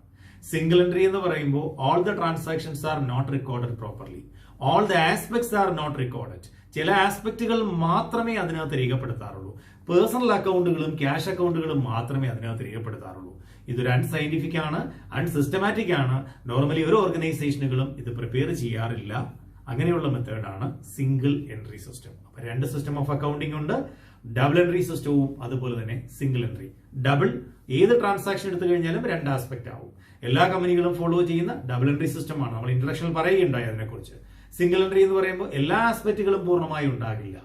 സിംഗിൾ എൻട്രി എന്ന് പറയുമ്പോൾ all the transactions are not recorded properly, all the aspects are not recorded. ചില ആസ്പെക്റ്റുകൾ മാത്രമേ അതിനകത്ത് രേഖപ്പെടുത്താറുള്ളൂ. പേഴ്സണൽ അക്കൗണ്ടുകളും ക്യാഷ് അക്കൗണ്ടുകളും മാത്രമേ അതിനകത്ത് രേഖപ്പെടുത്താറുള്ളൂ. ഇതൊരു അൺസയന്റിഫിക് ആണ്, അൺസിസ്റ്റമാറ്റിക് ആണ്. നോർമലി ഒരു ഓർഗനൈസേഷനുകളും ഇത് പ്രിപ്പയർ ചെയ്യാറില്ല. അങ്ങനെയുള്ള മെത്തേഡാണ് സിംഗിൾ എൻട്രി സിസ്റ്റം. അപ്പൊ രണ്ട് സിസ്റ്റം ഓഫ് അക്കൗണ്ടിംഗ് ഉണ്ട്, ഡബിൾ എൻട്രി സിസ്റ്റവും അതുപോലെ തന്നെ സിംഗിൾ എൻട്രി. ഡബിൾ ഏത് ട്രാൻസാക്ഷൻ എടുത്തു കഴിഞ്ഞാലും രണ്ട് ആസ്പെക്ട് ആവും. എല്ലാ കമ്പനികളും ഫോളോ ചെയ്യുന്ന ഡബിൾ എൻട്രി സിസ്റ്റമാണ്. നമ്മൾ ഇൻട്രഡക്ഷനിൽ പറയുകയുണ്ടായി അതിനെക്കുറിച്ച്. സിംഗിൾ എൻട്രി എന്ന് പറയുമ്പോൾ എല്ലാ ആസ്പെക്റ്റുകളും പൂർണ്ണമായി ഉണ്ടാകില്ല.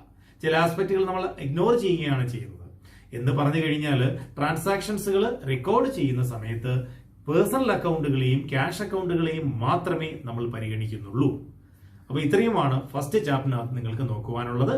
ചില ആസ്പെക്റ്റുകൾ നമ്മൾ ഇഗ്നോർ ചെയ്യുകയാണ് ചെയ്യുന്നത്. എന്ന് പറഞ്ഞു കഴിഞ്ഞാൽ ട്രാൻസാക്ഷൻസുകൾ റെക്കോർഡ് ചെയ്യുന്ന സമയത്ത് പേഴ്സണൽ അക്കൗണ്ടുകളെയും ക്യാഷ് അക്കൗണ്ടുകളെയും മാത്രമേ നമ്മൾ പരിഗണിക്കുന്നുള്ളൂ. അപ്പൊ ഇത്രയുമാണ് ഫസ്റ്റ് ചാപ്റ്ററിനകത്ത് നിങ്ങൾക്ക് നോക്കുവാനുള്ളത്.